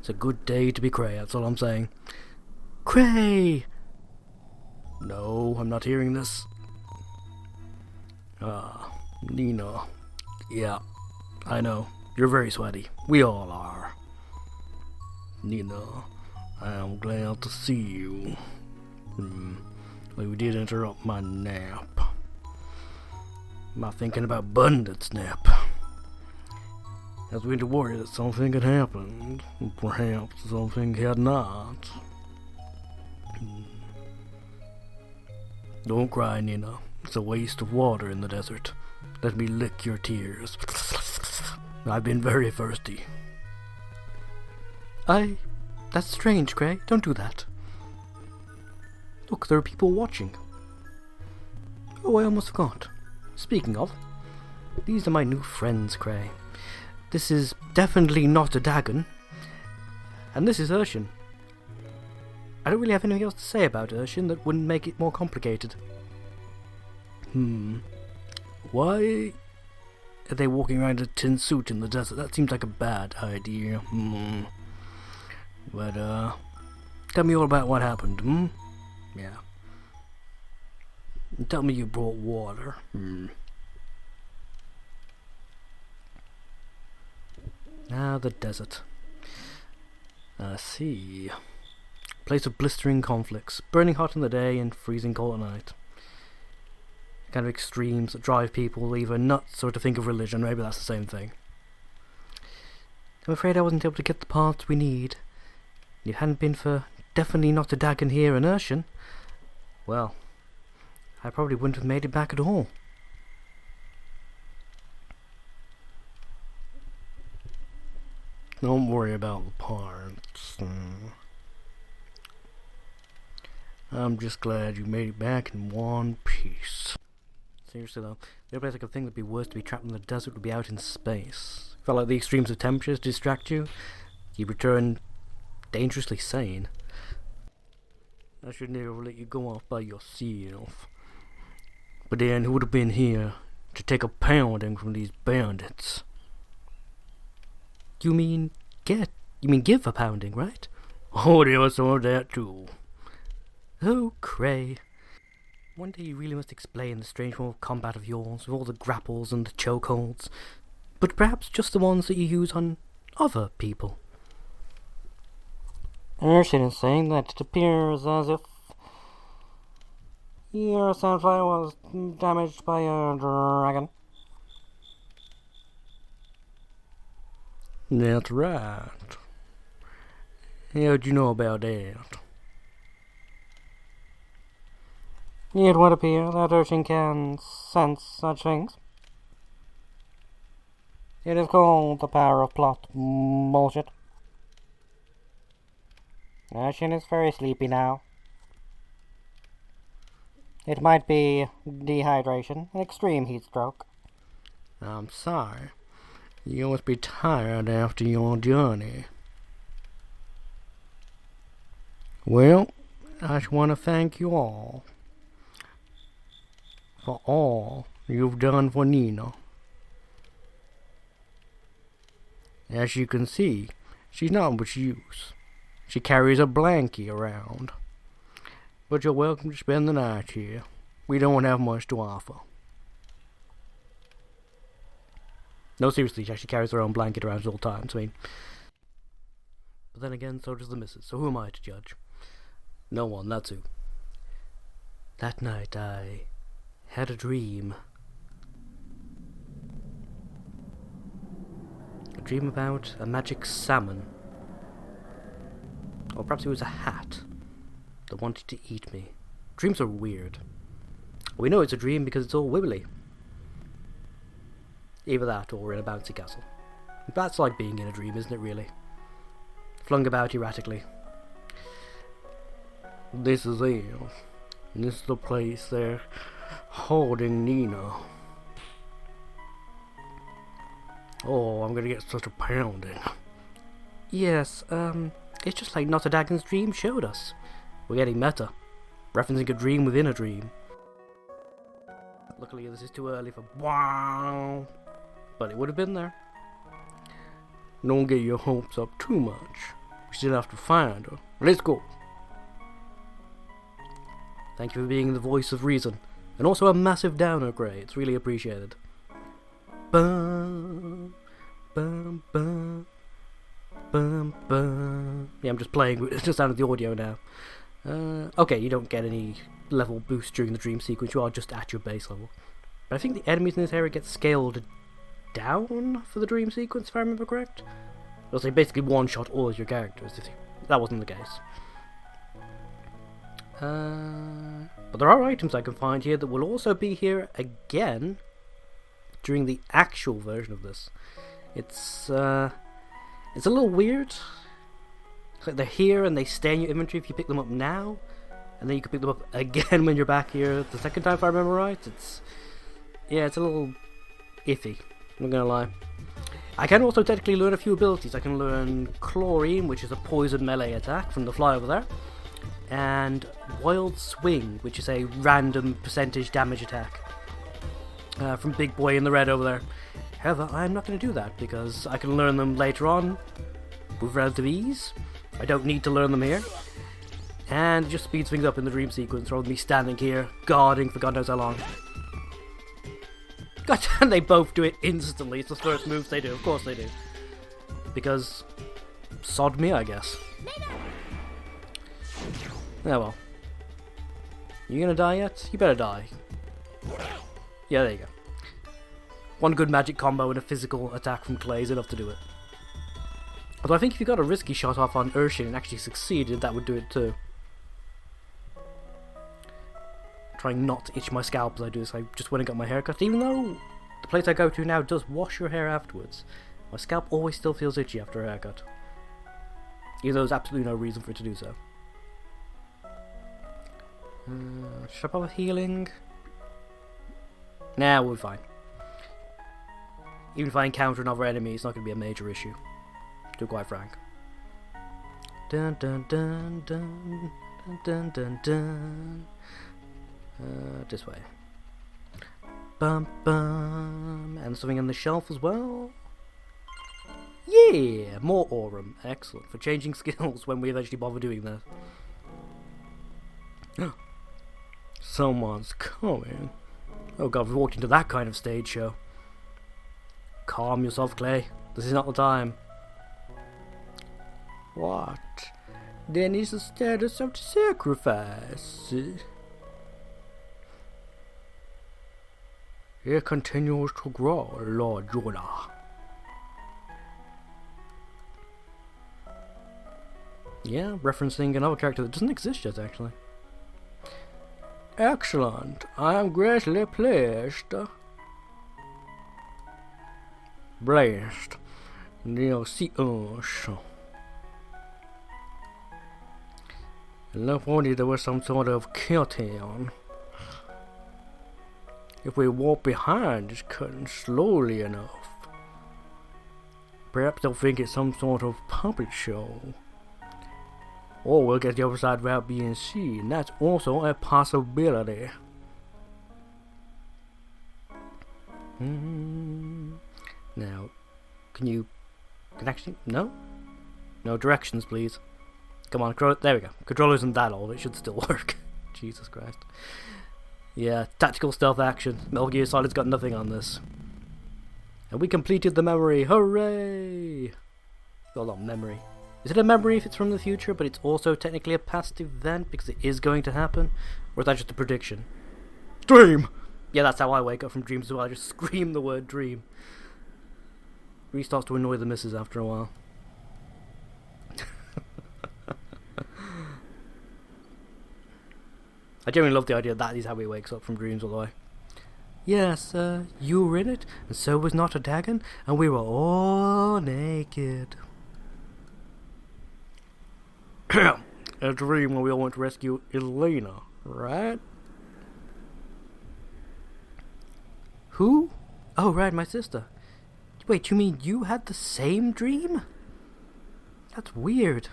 It's a good day to be Cray, that's all I'm saying. Cray! No, I'm not hearing this. Nina. Yeah, I know. You're very sweaty. We all are. Nina, I am glad to see you. You did interrupt my nap. Am I thinking about Bandit's nap? As we had worried that something had happened. Perhaps something had not. Don't cry, Nina. It's a waste of water in the desert. Let me lick your tears. I've been very thirsty. That's strange, Cray. Don't do that. Look, there are people watching. Oh, I almost forgot. Speaking of, these are my new friends, Cray. This is definitely not a Dagon. And this is Urshan. I don't really have anything else to say about Urshan that wouldn't make it more complicated. Why are they walking around in a tin suit in the desert? That seems like a bad idea. But, tell me all about what happened, Yeah. And tell me you brought water. Ah, the desert. I see. Place of blistering conflicts, burning hot in the day and freezing cold at night. Kind of extremes that drive people either nuts or to think of religion. Maybe that's the same thing. I'm afraid I wasn't able to get the parts we need. If it hadn't been for definitely not a Dagon here in Urshan, well, I probably wouldn't have made it back at all. Don't worry about the parts. I'm just glad you made it back in one piece. Seriously though, the only place I could think that'd be worse to be trapped in the desert would be out in space. Felt like the extremes of temperatures distract you. You return dangerously sane. I should never let you go off by yourself. But then who would have been here to take a pounding from these bandits? You mean give a pounding, right? Oh, there was some of that too. Oh, Cray. One day you really must explain the strange form of combat of yours, with all the grapples and the chokeholds. But perhaps just the ones that you use on other people. Urshan is saying that it appears as if your sandfly was damaged by a dragon. That's right. How'd you know about that? It would appear that Urshan can sense such things. It is called the power of plot bullshit. Urshan is very sleepy now. It might be dehydration, an extreme heat stroke. I'm sorry. You must be tired after your journey. Well, I just want to thank you all for all you've done for Nina. As you can see, she's not much use. She carries a blankie around. But you're welcome to spend the night here. We don't have much to offer. No, seriously, she actually carries her own blanket around at all times. I mean, but then again, so does the missus. So who am I to judge? No one, that's who. That night I had a dream. A dream about a magic salmon. Or perhaps it was a hat that wanted to eat me. Dreams are weird. We know it's a dream because it's all wibbly. Either that or we're in a bouncy castle. That's like being in a dream, isn't it really? Flung about erratically. This is it. This is the place they're holding Nina. Oh, I'm gonna get such a pounding. Yes, it's just like Notre Dagon's dream showed us. We're getting meta. Referencing a dream within a dream. Luckily this is too early for wow. But it would have been there. Don't get your hopes up too much. still have to find her. Let's go. Thank you for being the voice of reason. And also a massive downer, Grey. It's really appreciated. Bum, bum, bum, bum, bum. Yeah, I'm just playing. It's just out of the audio now. Okay, you don't get any level boost during the dream sequence. You are just at your base level. But I think the enemies in this area get scaled down for the dream sequence, if I remember correct. Or they basically one-shot all of your characters, if that wasn't the case. But there are items I can find here that will also be here again during the actual version of this. It's a little weird. It's like they're here and they stay in your inventory if you pick them up now, and then you can pick them up again when you're back here the second time, if I remember right. It's a little iffy, I'm not gonna lie. I can also technically learn a few abilities. I can learn Chlorine, which is a poison melee attack from the fly over there, and Wild Swing, which is a random percentage damage attack from Big Boy in the red over there. However, I'm not going to do that because I can learn them later on with relative ease. I don't need to learn them here. And it just speeds things up in the dream sequence rather than me standing here guarding for God knows how long. God damn, they both do it instantly. It's the first moves they do. Of course they do. Because sod me, I guess. Yeah, well. You gonna die yet? You better die. Yeah, there you go. One good magic combo and a physical attack from Clay is enough to do it. Although I think if you got a risky shot off on Urshin and actually succeeded, that would do it too. Trying not to itch my scalp as I do this. I just went and got my hair cut. Even though the place I go to now does wash your hair afterwards, my scalp always still feels itchy after a haircut. Even though there's absolutely no reason for it to do so. Should I bother healing? Nah, we'll be fine. Even if I encounter another enemy, it's not going to be a major issue. To be quite frank. Dun dun dun dun dun dun dun. This way. Bum bum. And something on the shelf as well. Yeah! More Aurum. Excellent. For changing skills when we eventually bother doing that. Someone's coming. Oh god, we walked into that kind of stage show. Calm yourself, Clay. This is not the time. What? Then is the status of the sacrifice. It continues to grow, Lord Jonah. Yeah, referencing another character that doesn't exist yet, actually. Excellent. I am greatly pleased. Blessed. They'll see us. And if only there was some sort of curtain. If we walk behind this curtain slowly enough, perhaps they'll think it's some sort of puppet show. Or we'll get the other side without being seen. That's also a possibility. Now, can actually, no? No directions, please. Come on, there we go. Controller isn't that old, it should still work. Jesus Christ. Yeah, tactical stealth action. Metal Gear Solid's got nothing on this. And we completed the memory, hooray! Hold on, memory. Is it a memory if it's from the future, but it's also technically a past event because it is going to happen? Or is that just a prediction? Dream! Yeah, that's how I wake up from dreams as well. I just scream the word dream. Really starts to annoy the missus after a while. I genuinely love the idea that is how he wakes up from dreams all the way. Yes, you were in it, and so was not a Dagon, and we were all naked. A dream where we all went to rescue Elena, right? Who? Oh, right, my sister. Wait, you mean you had the same dream? That's weird.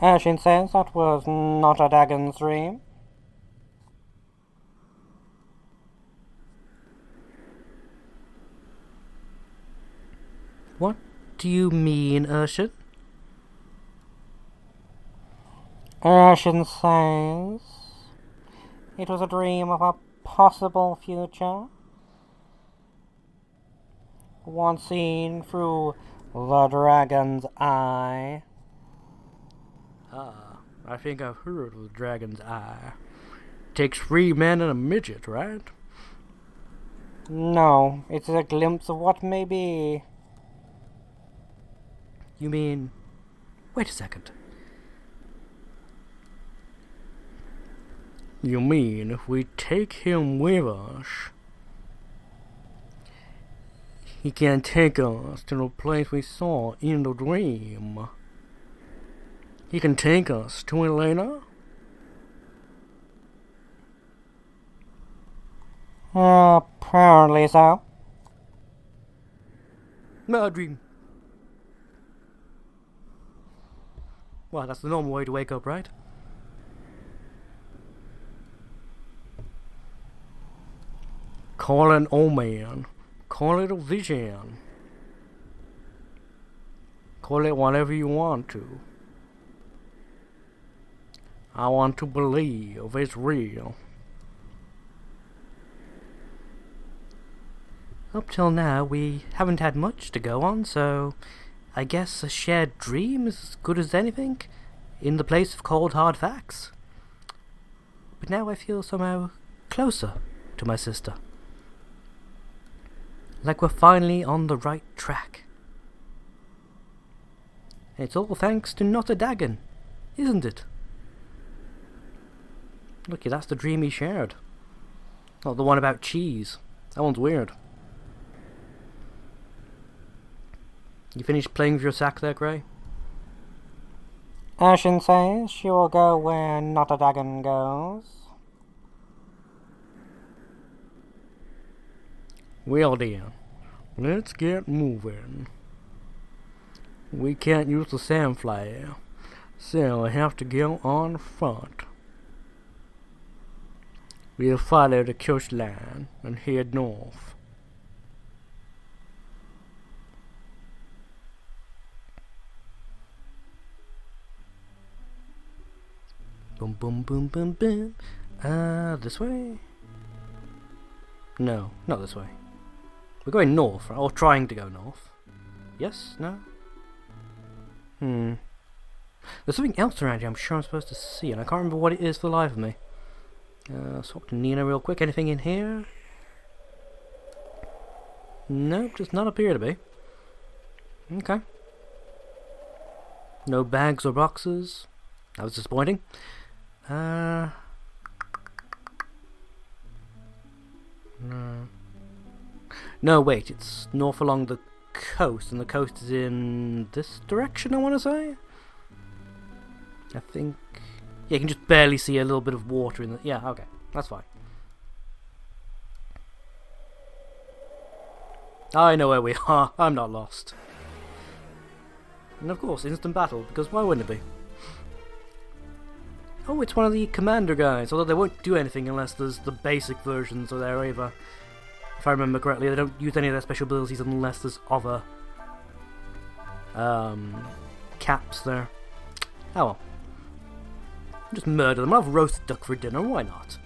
Ashin says that was not a Dagon's dream. What do you mean, Urshan? Urshan says it was a dream of a possible future, one seen through the dragon's eye. Ah, I think I've heard of the dragon's eye. Takes 3 men and a midget, right? No, it's a glimpse of what may be. You mean... Wait a second. You mean if we take him with us, he can take us to the place we saw in the dream? He can take us to Elena? Apparently so. No, dream. Well, that's the normal way to wake up, right? Call it an omen. Call it a vision. Call it whatever you want to. I want to believe it's real. Up till now, we haven't had much to go on, so I guess a shared dream is as good as anything, in the place of cold hard facts. But now I feel somehow closer to my sister. Like we're finally on the right track. And it's all thanks to not a Dagon, isn't it? Looky, that's the dream he shared. Not the one about cheese. That one's weird. You finished playing with your sack there, Gray? Urshan says she will go where not a dragon goes. Well then, let's get moving. We can't use the sand flyer, so I have to go on front. We'll follow the coastline and head north. Boom, boom, boom, boom, boom. This way? No, not this way. We're going north, or trying to go north. Yes? No? There's something else around here I'm sure I'm supposed to see, and I can't remember what it is for the life of me. Let's talk to Nina real quick. Anything in here? Nope, does not appear to be. Okay. No bags or boxes. That was disappointing. No. No, wait, it's north along the coast, and the coast is in this direction, I want to say? I think... Yeah, you can just barely see a little bit of water in the... Yeah, okay, that's fine. I know where we are, I'm not lost. And of course, instant battle, because why wouldn't it be? Oh, it's one of the commander guys, although they won't do anything unless there's the basic versions of their either. If I remember correctly, they don't use any of their special abilities unless there's other caps there. Oh well. Just murder them. I'll have roast duck for dinner, why not?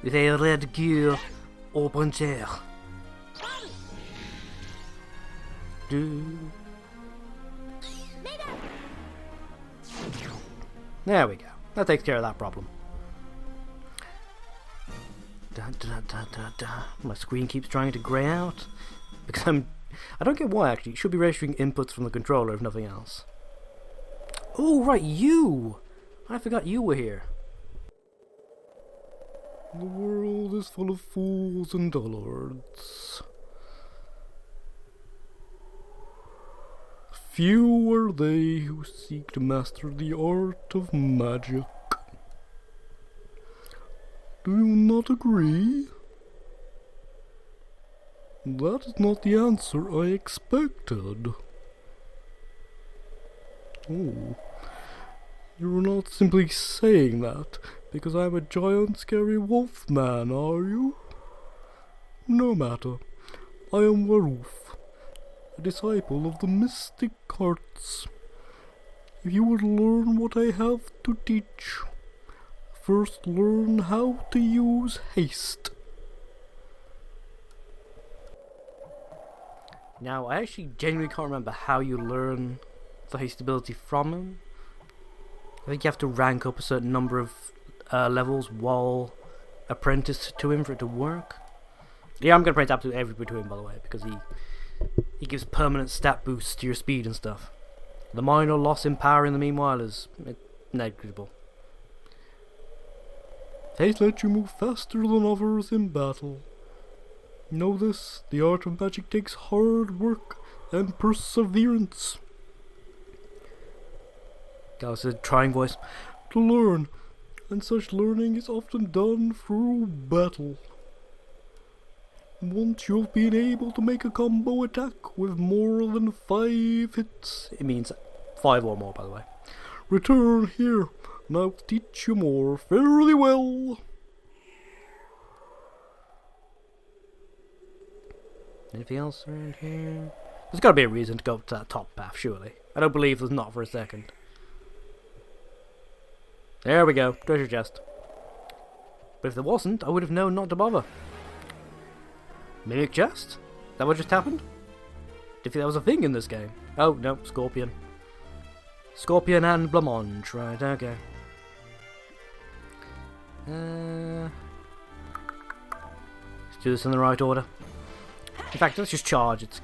With a red gear au bonjour. There we go. That takes care of that problem. My screen keeps trying to grey out because I don't get why actually. It should be registering inputs from the controller if nothing else. Oh right, you! I forgot you were here. The world is full of fools and dullards. Few are they who seek to master the art of magic. Do you not agree? That is not the answer I expected. Oh, you're not simply saying that because I'm a giant scary wolf man, are you? No matter, I am Waroof, a disciple of the mystic arts. If you would learn what I have to teach, first learn how to use haste. Now, I actually genuinely can't remember how you learn the haste ability from him. I think you have to rank up a certain number of levels while apprenticed to him for it to work. Yeah, I'm going to apprentice absolutely everybody to him, by the way, because he gives permanent stat boosts to your speed and stuff. The minor loss in power in the meanwhile is negligible. Haste lets you move faster than others in battle. Know this, the art of magic takes hard work and perseverance. That a trying voice. To learn, and such learning is often done through battle. Once you've been able to make a combo attack with more than 5 hits, it means 5 or more, by the way, return here, and I'll teach you more. Fairly well. Anything else around here? There's got to be a reason to go to that top path, surely. I don't believe there's not for a second. There we go, treasure chest. But if there wasn't, I would have known not to bother. Mimic chest? Is that what just happened? Did you think that was a thing in this game? Oh, no, Scorpion. Scorpion and Blancmange, right, okay. Let's do this in the right order. In fact, let's just charge. It's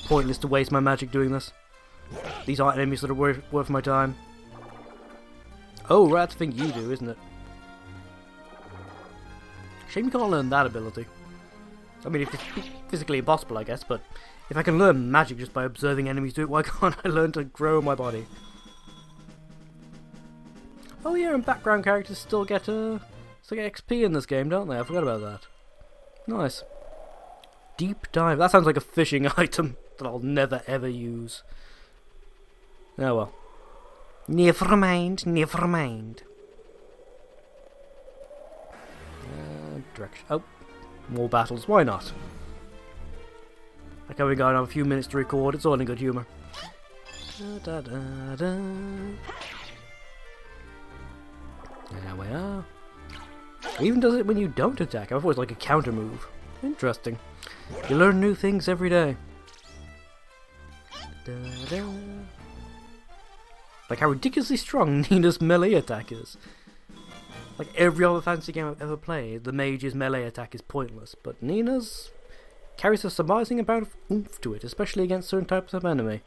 pointless to waste my magic doing this. These aren't enemies that are worth my time. Oh, right, that's the thing you do, isn't it? Shame you can't learn that ability. I mean, it's physically impossible, I guess, but if I can learn magic just by observing enemies do it, why can't I learn to grow my body? Oh yeah, and background characters still get XP in this game, don't they? I forgot about that. Nice. Deep dive. That sounds like a fishing item that I'll never ever use. Oh well. Never mind, never mind. Direction. Oh, more battles. Why not? Like how we got a few minutes to record. It's all in good humour. Da, da, da, da. There we are. It even does it when you don't attack. I've always like a counter move. Interesting. You learn new things every day. Da, da. Like how ridiculously strong Nina's melee attack is. Like every other fantasy game I've ever played, the mage's melee attack is pointless, but Nina's carries a surprising amount of oomph to it, especially against certain types of enemy.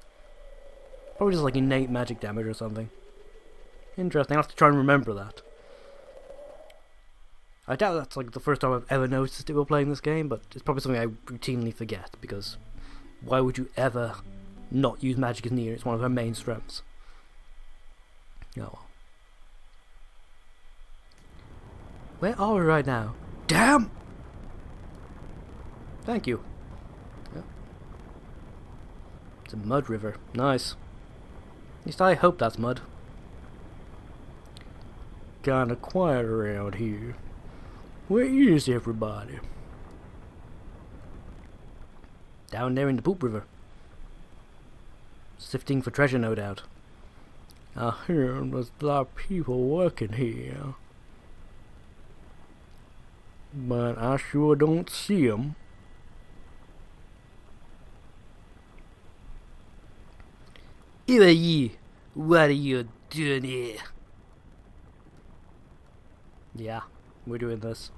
Probably just like innate magic damage or something. Interesting, I'll have to try and remember that. I doubt that's like the first time I've ever noticed it while playing this game, but it's probably something I routinely forget, because why would you ever not use magic as Nina? It's one of her main strengths. Oh well. Where are we right now? Damn! Thank you. Yep. It's a mud river. Nice. At least I hope that's mud. Kinda quiet around here. Where is everybody? Down there in the poop river. Sifting for treasure, no doubt. I hear there's a lot of people working here. But I sure don't see them. Who are you? What are you doing here? Yeah, we're doing this.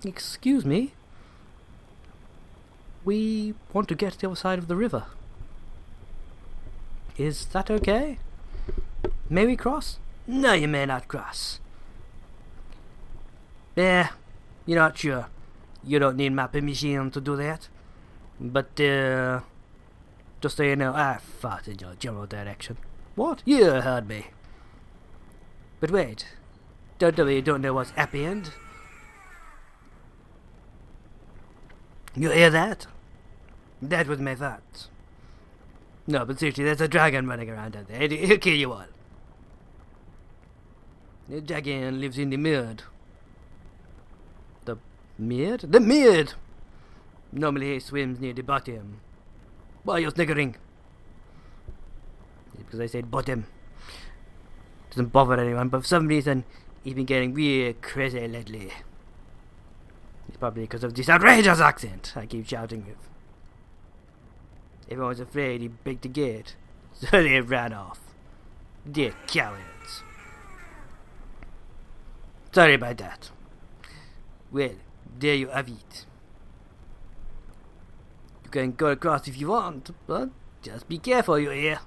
Excuse me? We want to get to the other side of the river. Is that okay? May we cross? No, you may not cross. Yeah, you're not sure. You don't need my permission to do that. But, just so you know, I fought in your general direction. What? You heard me. But wait. Don't tell me you don't know what's happened. You hear that? That was my thoughts. No, but seriously, there's a dragon running around out there. He'll kill you all. The dragon lives in the mud. The Maid? The maid! Normally he swims near the bottom. Why are you sniggering? It's because I said bottom. Doesn't bother anyone, but for some reason he's been getting real crazy lately. It's probably because of this outrageous accent I keep shouting with. Everyone was afraid he'd break the gate, so they ran off. Dear cowards. Sorry about that. Well, there you have it. You can go across if you want, but just be careful, you hear?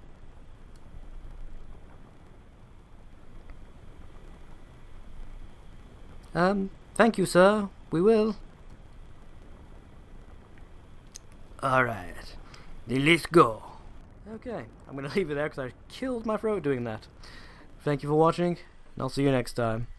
Thank you, sir. We will. Alright. Then let's go. Okay, I'm gonna leave it there because I killed my throat doing that. Thank you for watching, and I'll see you next time.